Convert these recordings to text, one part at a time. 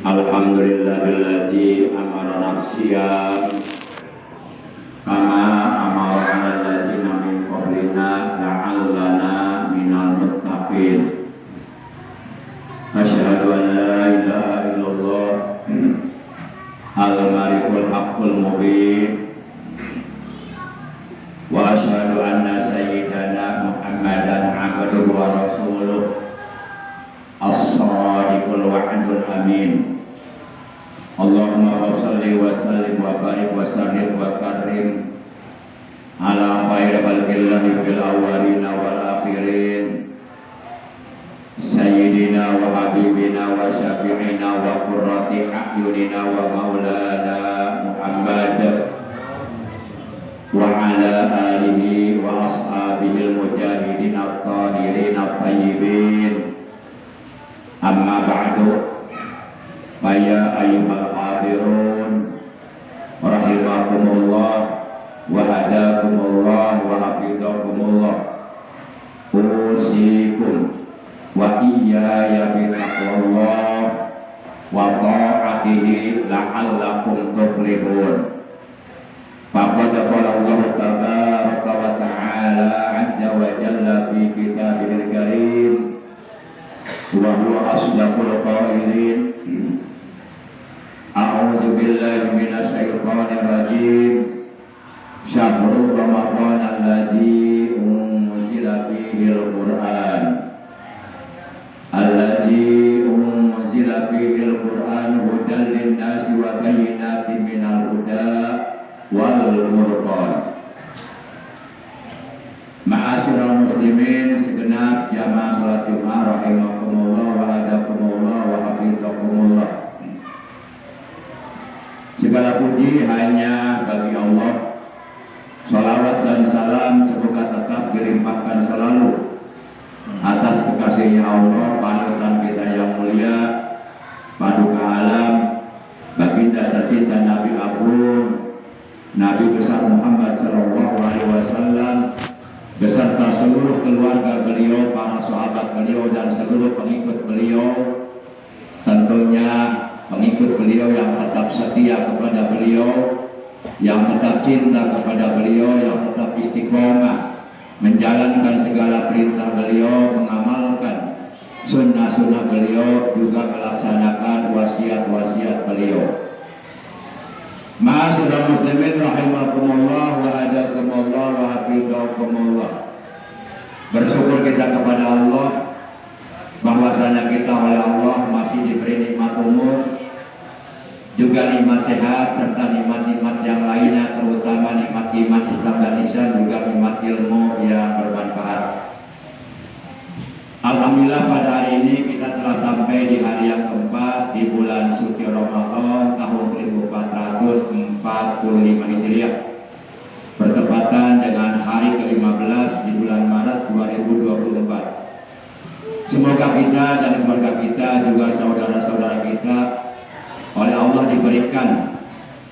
Alhamdulillahilladzi amarana siyam kama amarana alladzina min qablina la'allana minal muttaqin. Asyhadu an la ilaha illallah al-malikul haqqul mubin wa asyhadu anna sayyidana Muhammadan abduhu wa rasuluh as-sadiqul wa'dul amin. Allahumma shalli wa sallim wa barik wa sallim wa karim ala khairi khalqillahi fil awwalina wal akhirin sayyidina wa habibina wa syafi'ina wa qurrati a'yunina wa maulana Muhammad wa ala alihi wa ashabihil mujahidin at-tahirin at-tayyibin. Amma ba'du. Faya ayyuhal hadirun rahimakumullah wa hadakumullah wa hafizakumullah. Usikum wa iyaya bitaqwallah wa ta'atihi la'allakum tuflihun. Faqad qala Allah tabaraka wa ta'ala azza wa jalla fi kitabihil karim wa huwa asdaqul qailin. A'udzu billahi minasy syaithanir rajim. Syahrul Ramadan alladzi unzila fihil Qur'an. Alladzi unzila fihil Qur'an hudan lin-nasi wa bayyinatin minal huda wal furqan. Ma'asyiral muslimin segenap jamaah salat Jumat rahimakumullah wa hadakumullah wa hafizakumullah. Segala puji hanya bagi Allah. Salawat dan salam semoga tetap dilimpahkan selalu atas kekasihnya Allah, panutan kita yang mulia, paduka alam, baginda tercinta Nabi Agung, Nabi besar Muhammad sallallahu alaihi wasallam, beserta seluruh keluarga beliau, para sahabat beliau dan seluruh pengikut beliau. Tentunya pengikut beliau yang tetap setia kepada beliau, yang tetap cinta kepada beliau, yang tetap istiqomah menjalankan segala perintah beliau, mengamalkan sunnah-sunnah beliau, juga melaksanakan wasiat-wasiat beliau. Ma'asyiral muslimin rahimakumullah wa hadakumullah wa hafizakumullah. Bersyukur kita kepada Allah bahwasanya kita oleh Allah masih diberi nikmat umur, juga nikmat sehat, serta nikmat-nikmat yang lainnya, terutama nikmat iman, Islam dan Ihsan, juga nikmat ilmu yang bermanfaat. Alhamdulillah pada hari ini kita telah sampai di hari yang keempat di bulan suci Ramadan tahun 1445 Hijriah, bertepatan dengan hari ke-15 di bulan Maret 2024. Semoga kita dan keluarga kita, juga saudara-saudara kita, oleh Allah diberikan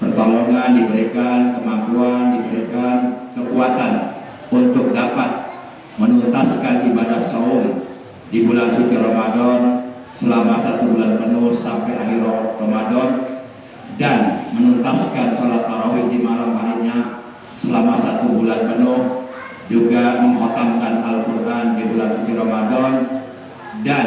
pertolongan, diberikan kemampuan, diberikan kekuatan untuk dapat menuntaskan ibadah saum di bulan suci Ramadan selama 1 bulan penuh sampai akhir Ramadan, dan menuntaskan salat tarawih di malam harinya selama 1 bulan penuh, juga mengkhatamkan Al-Quran di bulan suci Ramadan, dan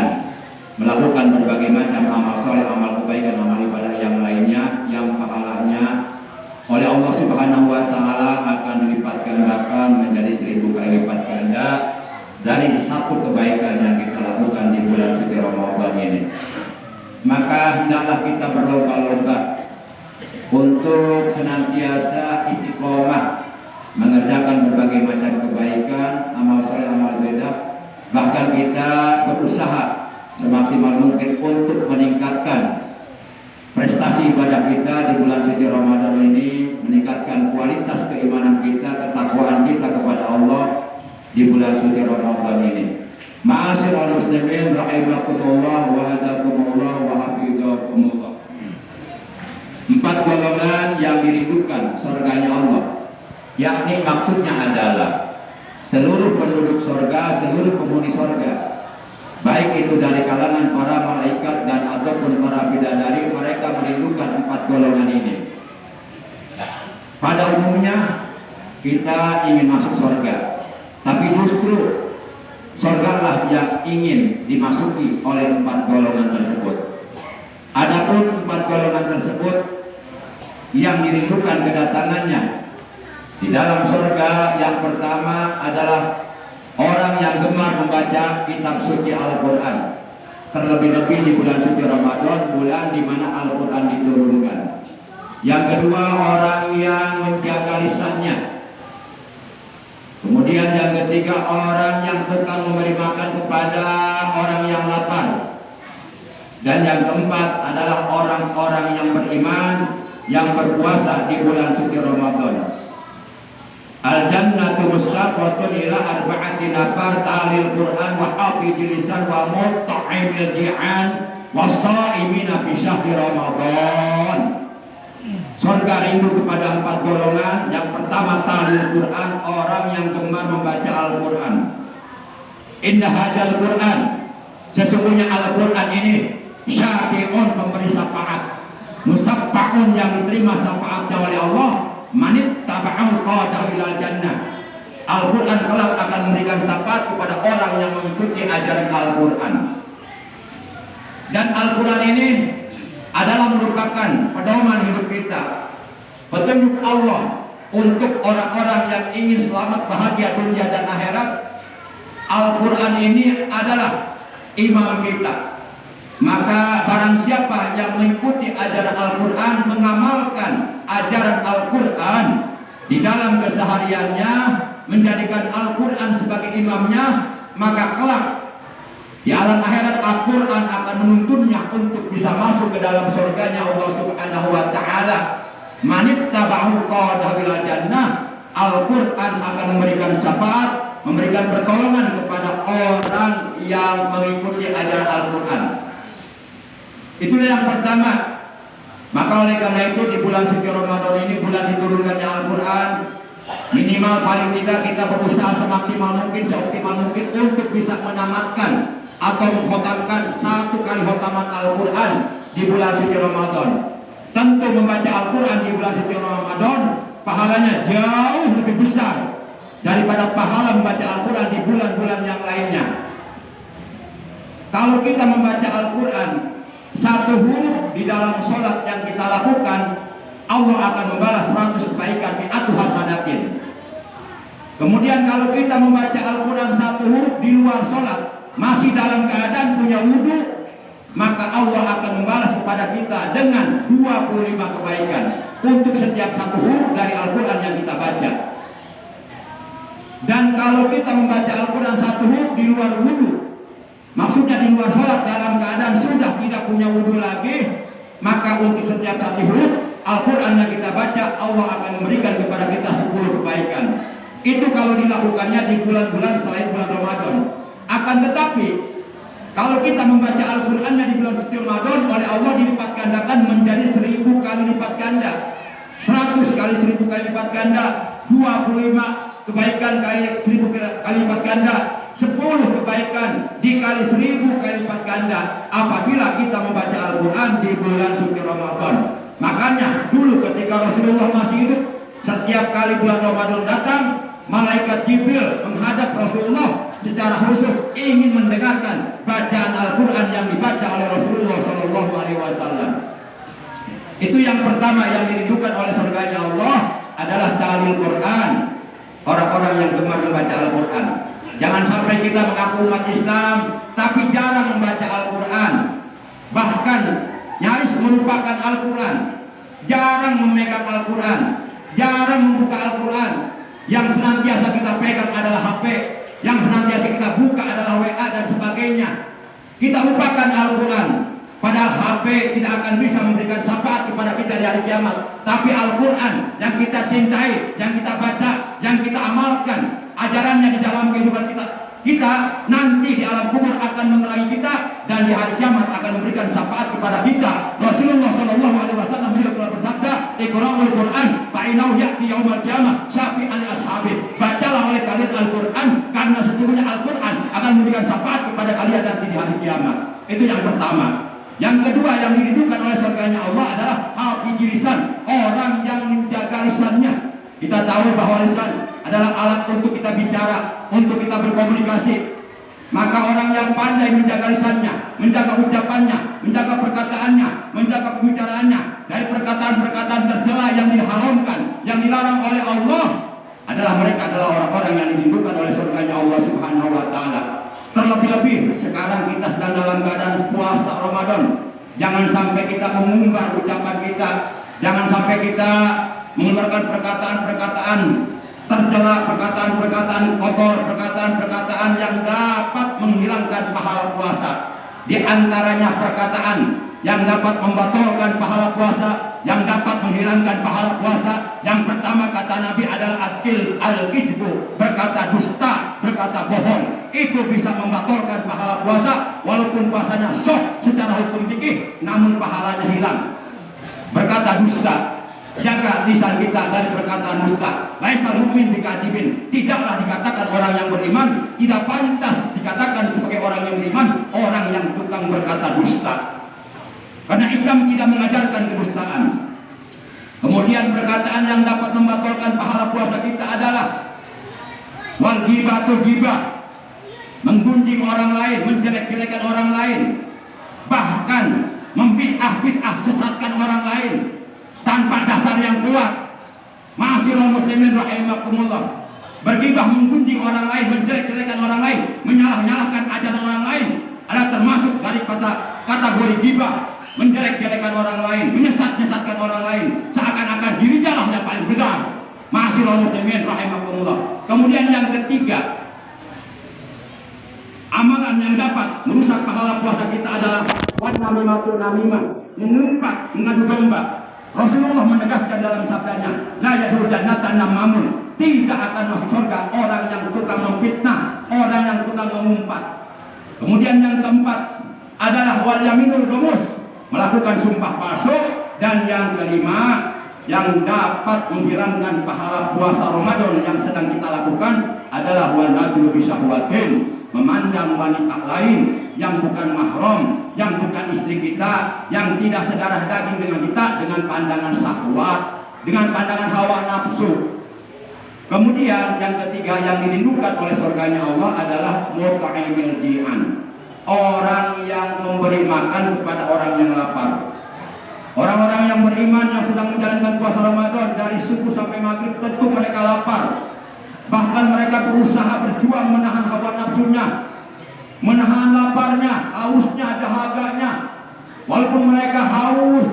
melakukan berbagai macam amal soleh, amal kebaikan, amal ibadah yang lainnya, yang pahalanya oleh Allah Subhanahu wa Ta'ala akan dilipat gandakan menjadi 1000 kali lipat ganda dari satu kebaikan yang kita lakukan di bulan suci Ramadan ini. Maka hendaklah kita berlomba-lomba untuk senantiasa istiqomah mengerjakan berbagai macam kebaikan, amal soleh, amal ibadah. Bahkan kita berusaha semaksimal mungkin untuk meningkatkan prestasi ibadah kita di bulan suci Ramadan ini, meningkatkan kualitas keimanan kita, ketakwaan kita kepada Allah di bulan suci Ramadan ini. Ma'asyiral muslimin rahimakumullah wa hadakumullah wa hafizakumullah. 4 golongan yang dirindukan surganya Allah, yakni maksudnya adalah seluruh penduduk surga, seluruh penghuni surga baik itu dari kalangan para malaikat dan ataupun para bidadari, mereka merindukan 4 golongan ini. Pada umumnya kita ingin masuk surga, tapi justru surgalah yang ingin dimasuki oleh 4 golongan tersebut. Adapun 4 golongan tersebut yang dirindukan kedatangannya di dalam surga, yang pertama adalah orang yang gemar membaca kitab suci Al-Quran, terlebih-lebih di bulan suci Ramadan, bulan di mana Al-Quran diturunkan. Yang kedua, orang yang menjaga lisannya. Kemudian yang ketiga, orang yang tukang memberi makan kepada orang yang lapar. Dan yang keempat adalah orang-orang yang beriman, yang berpuasa di bulan suci Ramadan. Al-jannatu mustaqatun ila arba'ati nafar ta'lil Qur'an wa hafidhil lisan wa mut'imil ji'an wa sha'imina fi syahri Ramadan. Surga rindu kepada 4 golongan. Yang pertama, ta'lil Qur'an, orang yang gemar membaca Al-Qur'an. Inna hadzal Qur'an, sesungguhnya Al-Qur'an ini syafi'un, pemberi syafaat, musaffa'un, yang diterima syafaatnya oleh Allah, manit taba'al qada ilal jannah. Al-Quran kelak akan memberikan syafaat kepada orang yang mengikuti ajaran Al-Quran. Dan Al-Quran ini adalah merupakan pedoman hidup kita, petunjuk Allah untuk orang-orang yang ingin selamat bahagia dunia dan akhirat. Al-Quran ini adalah imam kita. Maka barang siapa yang mengikuti ajaran Al-Quran, mengamalkan ajaran Al-Quran di dalam kesehariannya, menjadikan Al-Quran sebagai imamnya, maka kelak di alam akhirat Al-Quran akan menuntunnya untuk bisa masuk ke dalam surganya Allah Subhanahu wa Ta'ala. Manittaba'u qadahil jannah, Al-Quran akan memberikan syafaat, memberikan pertolongan kepada orang yang mengikuti ajaran Al-Quran. Itulah yang pertama. Maka oleh karena itu di bulan suci Ramadan ini, bulan diturunkannya Al-Quran, minimal paling tidak kita berusaha semaksimal mungkin, seoptimal mungkin untuk bisa menamatkan atau mengkhotamkan 1 kali khotaman Al-Quran di bulan suci Ramadan. Tentu membaca Al-Quran di bulan suci Ramadan pahalanya jauh lebih besar daripada pahala membaca Al-Quran di bulan-bulan yang lainnya. Kalau kita membaca Al-Quran 1 huruf di dalam sholat yang kita lakukan, Allah akan membalas 100 kebaikan mi'atu hasanatin. Kemudian kalau kita membaca Al-Quran 1 huruf di luar sholat, masih dalam keadaan punya wudhu, maka Allah akan membalas kepada kita dengan 25 kebaikan untuk setiap 1 huruf dari Al-Quran yang kita baca. Dan kalau kita membaca Al-Quran 1 huruf di luar wudhu, maksudnya di luar sholat dalam keadaan sudah tidak punya wudhu lagi, maka untuk setiap 1 huruf Al-Quran yang kita baca, Allah akan memberikan kepada kita 10 kebaikan. Itu kalau dilakukannya di bulan-bulan selain bulan Ramadan. Akan tetapi kalau kita membaca Al-Qurannya di bulan suci Ramadan, oleh Allah dilipat gandakan menjadi 1000 kali lipat ganda, 100 kali 1000 kali lipat ganda, 25 kebaikan kali 1000 kali lipat ganda, 10 kebaikan dikali 1000 kali lipat ganda apabila kita membaca Al-Quran di bulan suci Ramadan. Makanya dulu ketika Rasulullah masih hidup, setiap kali bulan Ramadan datang, malaikat Jibril menghadap Rasulullah secara khusus ingin mendengarkan bacaan Al-Quran yang dibaca oleh Rasulullah SAW. Itu yang pertama yang dirindukan oleh surganya Allah adalah ta'lil Quran, orang-orang yang gemar membaca Al-Quran. Jangan sampai kita mengaku umat Islam tapi jarang membaca Al-Quran, bahkan nyaris melupakan Al-Quran, jarang memegang Al-Quran, jarang membuka Al-Quran. Yang senantiasa kita pegang adalah HP, yang senantiasa kita buka adalah WA dan sebagainya. Kita lupakan Al-Quran. Padahal HP tidak akan bisa memberikan syafaat kepada kita di hari kiamat. Tapi Al-Quran yang kita cintai, yang kita baca, yang kita amalkan ajarannya di dalam kehidupan kita nanti di alam kubur akan menerangi kita, dan di hari kiamat akan memberikan syafaat kepada kita. Rasulullah SAW telah bersabda, "Iqra'ul Quran fa'innahu ya'ti yaumal qiyamah syafi'an li ashabi." Bacalah oleh kalian Al-Quran karena sesungguhnya Al-Quran akan memberikan syafaat kepada kalian nanti di hari kiamat. Itu yang pertama. Yang kedua yang dirindukan oleh surganya Allah adalah hafidz lisan, orang yang menjaga lisannya. Kita tahu bahwa lisan adalah alat untuk kita bicara, untuk kita berkomunikasi. Maka orang yang pandai menjaga lisannya, menjaga ucapannya, menjaga perkataannya, menjaga pembicaraannya dari perkataan-perkataan tercela yang diharamkan, yang dilarang oleh Allah, mereka adalah orang-orang yang dirindukan oleh surganya Allah Subhanahu wa taala. Terlebih-lebih sekarang kita sedang dalam keadaan puasa Ramadan. Jangan sampai kita mengumbar ucapan kita, jangan sampai kita mengeluarkan perkataan-perkataan tercela, perkataan-perkataan kotor, perkataan-perkataan yang dapat menghilangkan pahala puasa. Di antaranya perkataan yang dapat membatalkan pahala puasa, yang dapat menghilangkan pahala puasa. Yang pertama kata Nabi adalah al-kizbu, berkata dusta, berkata bohong. Itu bisa membatalkan pahala puasa, walaupun puasanya sah secara hukum fikih, namun pahalanya hilang. Berkata dusta, jaga lisan kita dari perkataan dusta. Laisal mukmin bikadzibin, tidaklah dikatakan orang yang beriman, tidak pantas dikatakan sebagai orang yang beriman orang yang tukang berkata dusta. Karena Islam tidak mengajarkan kedustaan. Kemudian perkataan yang dapat membatalkan pahala puasa kita adalah wal ghibatu ghibah, menggunjing orang lain, menjelek-jelekan orang lain, bahkan membid'ah-bid'ah, sesatkan orang lain tanpa dasar yang kuat. Ma'asyiral muslimin rahimakumullah, bergibah, menggunjing orang lain, menjelek-jelekan orang lain, menyalah-nyalahkan ajaran orang lain adalah termasuk dari kategori gibah. Menjelek-jelekan orang lain, menyesat-nyesatkan orang lain, seakan-akan dirinya lah yang paling benar. Ma'asyiral muslimin rahimakumullah. Kemudian yang ketiga, amalan yang dapat merusak pahala puasa kita adalah wan namimatul namimah, mengumpat, mengadu domba. Rasulullah menegaskan dalam sabdanya, la yadkhulul jannata namamun, tidak akan masuk surga orang yang tukang memfitnah, orang yang tukang mengumpat. Kemudian yang keempat adalah wal yaminul ghamus, melakukan sumpah palsu. Dan yang kelima yang dapat menghilangkan pahala puasa Ramadan yang sedang kita lakukan adalah wan nadru bisyahwatin, memandang wanita lain yang bukan mahram, yang bukan istri kita, yang tidak sedarah daging dengan kita, dengan pandangan syahwat, dengan pandangan hawa nafsu. Kemudian yang ketiga yang dirindukan oleh surganya Allah adalah mut'imil ji'an, orang yang memberi makan kepada orang yang lapar. Orang-orang yang beriman yang sedang menjalankan puasa Ramadan dari subuh sampai maghrib, tentu mereka lapar. Bahkan mereka berusaha berjuang menahan hawa nafsunya, menahan laparnya, hausnya, dahaganya. Walaupun mereka haus,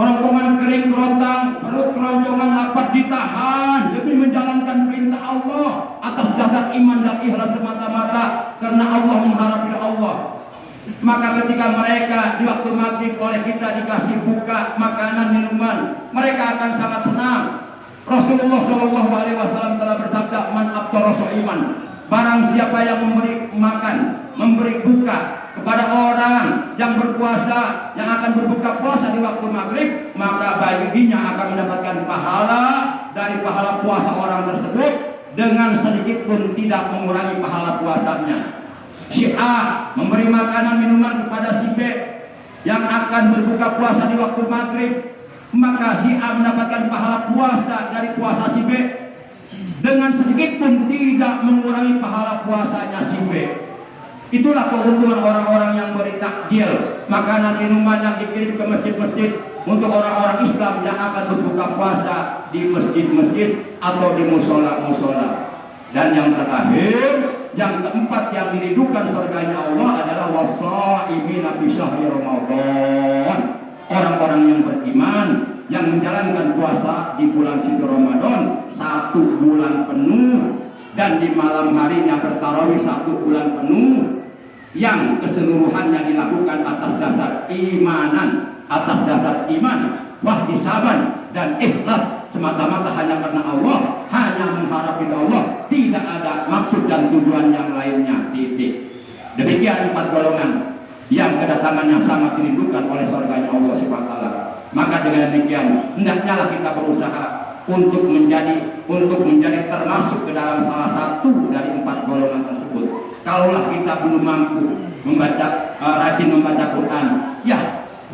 kerongkongan kering kerontang, perut keroncongan, lapar, ditahan demi menjalankan perintah Allah atas dasar iman dan ikhlas semata-mata karena Allah, mengharapkan Allah. Maka ketika mereka di waktu maghrib oleh kita dikasih buka makanan minuman, mereka akan sangat senang. Rasulullah Shallallahu Alaihi Wasallam telah bersabda, man aftara sha'iman, barang siapa yang memberi makan, memberi buka kepada orang yang berpuasa, yang akan berbuka puasa di waktu maghrib, maka baginya akan mendapatkan pahala dari pahala puasa orang tersebut dengan sedikit pun tidak mengurangi pahala puasanya. Si A memberi makanan minuman kepada si B yang akan berbuka puasa di waktu maghrib, maka si A mendapatkan pahala puasa dari puasa si B dengan sedikit pun tidak mengurangi pahala puasanya si B. Itulah keuntungan orang-orang yang beri takjil, makanan minuman yang dikirim ke masjid-masjid untuk orang-orang Islam yang akan berbuka puasa di masjid-masjid atau di musola-musola. Dan yang terakhir, yang keempat yang dirindukan surganya Allah adalah wasaimina fi syahri Ramadan, orang-orang yang beriman yang menjalankan puasa di bulan suci Ramadan 1 bulan penuh, dan di malam harinya bertarawih 1 bulan penuh, yang keseluruhannya dilakukan atas dasar imanan, atas dasar iman, wahtisaban dan ikhlas semata-mata hanya karena Allah, hanya mengharapkan Allah, tidak ada maksud dan tujuan yang lainnya. Titik. Demikian 4 golongan yang kedatangannya sangat dirindukan oleh surganya Allah Subhanahu wa taala. Maka dengan demikian hendaknya kita berusaha untuk menjadi termasuk ke dalam salah satu dari 4 golongan tersebut. Kalaulah kita belum mampu rajin membaca Quran, ya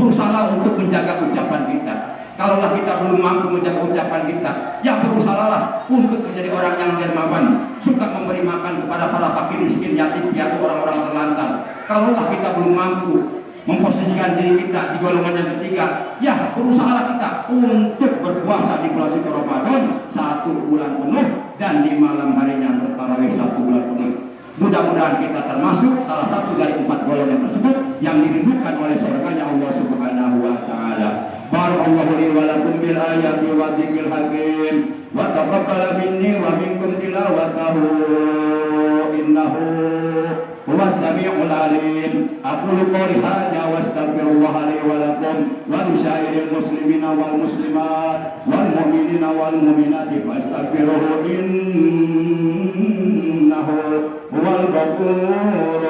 berusaha untuk menjaga ucapan kita. Kalaulah kita belum mampu menjaga ucapan kita, ya berusahalah untuk menjadi orang yang dermawan, suka memberi makan kepada para fakir miskin, yatim piatu, orang-orang terlantar. Kalaulah kita belum mampu memposisikan diri kita di golongan yang ketiga, ya berusahalah kita untuk berpuasa di bulan suci Ramadan 1 bulan penuh dan di malam harinya bertarawih 1 bulan penuh. Mudah-mudahan kita termasuk salah satu dari 4 golongan tersebut yang dirindukan oleh surganya Allah Subhanahu wa taala. Barakallahu li wa lakum bil ayati wa dzikril hakim wa taqabbal minni wa minkum tilawatahu innahu huwas samiul alim. Aqulu qouli hadza wa astaghfirullah li wa lakum wa lisairil muslimina wal muslimat wal mu'minina wal mu'minati fastaghfiruhu innahu huwal ghafur